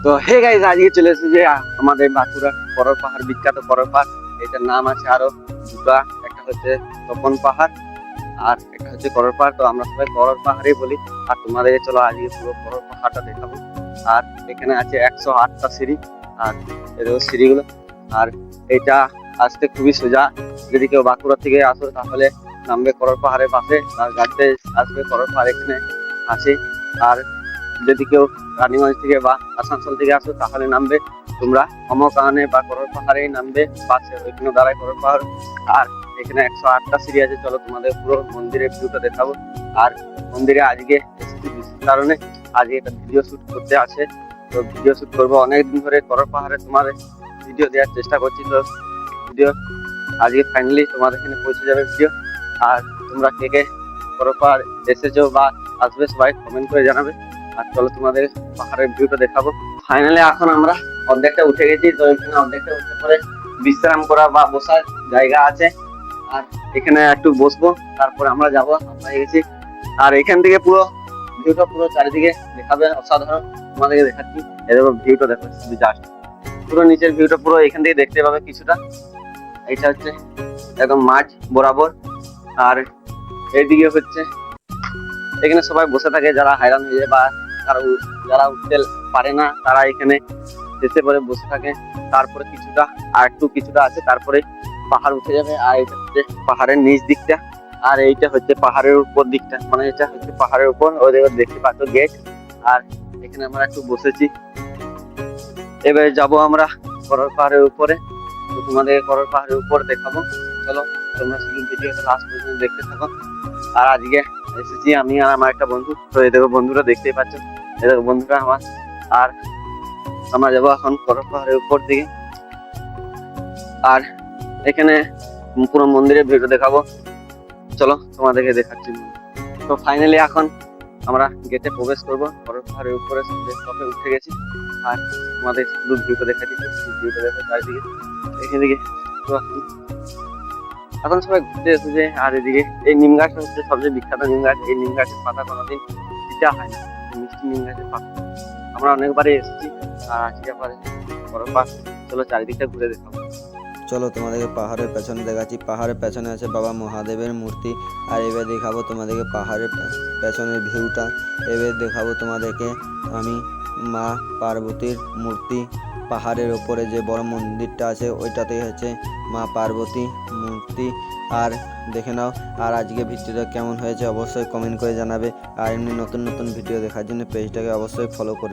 তো hey guys, আজকে চলে এসেছি যে আমাদের বাঁকুড়ার করর পাহাড়, বিখ্যাত করর পাহাড়। এটার নাম আছে আরো দুটা, একটা হচ্ছে তপন পাহাড় আর একটা হচ্ছে করর পাহাড়। তো আমরা সবাই করর পাহাড়ই বলি। আর তোমাদেরকে চলো আজকে পুরো করর পাহাড়টা দেখাবো। আর এখানে আছে 108টা সিঁড়ি, আর এদের সিঁড়িগুলো। আর এটা আসতে খুবই সোজা। যদি কেউ বাঁকুড়া থেকে আসো তাহলে নামবে করর পাহাড়ের পাশে, আর গাড়িতে আসবে করর পাহাড় এখানে আছে। আর যদি কেউ রানীগঞ্জ থেকে বা আসানসোল থেকে আসো তাহলে নামবে তোমরা কমকাহানে বা করর পাহাড়ে নামবে, বাসে ওইখানে দাঁড়ায় করর পাহাড়। আর এখানে 108টা সিঁড়ি আছে। চলো তোমাদের পুরো মন্দিরের ভিউটা দেখাবো। আর মন্দিরে আজকে এসেছি বিশেষ কারণে, আজকে একটা ভিডিও শুট করতে আছে। তো ভিডিও শুট করবো, অনেকদিন ধরে করর পাহাড়ে তোমার ভিডিও দেওয়ার চেষ্টা করছি। তো ভিডিও আজকে ফাইনালি তোমাদের এখানে পৌঁছে যাবে ভিডিও। আর তোমরা কে কে করর পাহাড় এসেছো বা আসবে সবাই কমেন্ট করে জানাবে। আর চলো তোমাদের পাহাড়ের ভিউটা দেখাবো। ফাইনালি এখন আমরা অর্ধেকটা উঠে গেছি। তো এখানে অর্ধেকটা উঠে পরে বিশ্রাম করা বা বসার জায়গা আছে। আর এখানে একটু বসবো, তারপরে আমরা যাবো, হয়ে গেছি। আর এখান থেকে পুরো ভিউটা পুরো চারিদিকে দেখাবে, অসাধারণ। তোমাদেরকে দেখাচ্ছি, এরকম ভিউটা দেখো, জাস্ট পুরো নিচের ভিউটা পুরো এখান থেকে দেখতে পাবে কিছুটা। এটা হচ্ছে একদম মাঝ বরাবর। আর এইদিকে হচ্ছে এখানে সবাই বসে থাকে যারা হায়রান হয়ে যায় বা যারা উঠতে পারে না, তারা এখানে এসে পরে বসে থাকে। তারপরে কিছুটা আর একটু কিছুটা আছে, তারপরে পাহাড় উঠে যাবে। আর এটা হচ্ছে পাহাড়ের নিচ দিকটা, আর এইটা হচ্ছে পাহাড়ের উপর দিকটা, মানে এটা হচ্ছে পাহাড়ের উপর। ওই দেখতে পাচ্ছ গেট। আর এখানে আমরা একটু বসেছি। এবারে যাব আমরা করর পাহাড়ের উপরে। তো তোমাদের করর পাহাড়ের উপর দেখাবো। চলো তোমরা শুধু ভিডিওটা লাস্ট পর্যন্ত দেখতে থাকো। আর আজকে এসেছি আমি আর আমার একটা বন্ধু। তো এই দেখো বন্ধুরা, দেখতেই পাচ্ছ, এই দেখো বন্ধুরা আমার। আর আমরা যাবো এখন করর পাহাড়ের উপর দিকে। আর এখানে পুরো মন্দিরের ভিডিও দেখাবো। চলো তোমাদেরকে দেখাচ্ছি। তো ফাইনালি এখন আমরা গেটে প্রবেশ করবো। করর পাহাড়ের উপরে টপে উঠে গেছি। আর তোমাদের শুধু ভিউটা দেখাচ্ছি, ভিউটা দেখো চারিদিকে এখান থেকে। তো এখন সবাই ঘুরতে এসেছে। আর এদিকে এই নিম গাছটা হচ্ছে সবচেয়ে বিখ্যাত নিম গাছ। এই নিম গাছের পাতা কোনোদিন পিঠা হয় না, মিষ্টি নিম গাছের পাতা। আমরা অনেকবারই এসেছি। আর আজকে আবার করর পাহাড়। চলো চারিদিকটা ঘুরে দেখাবো। চলো তোমাদেরকে পাহাড়ের পেছনে দেখাচ্ছি। পাহাড়ের পেছনে আছে বাবা মহাদেবের মূর্তি। আর এবার দেখাবো তোমাদেরকে পাহাড়ের পেছনের ভিউটা। এবার দেখাবো তোমাদেরকে আমি মা পার্বতীর মূর্তি। পাহাড়ের ওপরে যে বড় মন্দিরটা আছে ওইটাতেই হচ্ছে মা পার্বতী মূর্তি। আর দেখে নাও। আর আজকে ভিডিওটা কেমন হয়েছে অবশ্যই কমেন্ট করে জানাবে। আর এমনি নতুন নতুন ভিডিও দেখার জন্য পেজটাকে অবশ্যই ফলো করে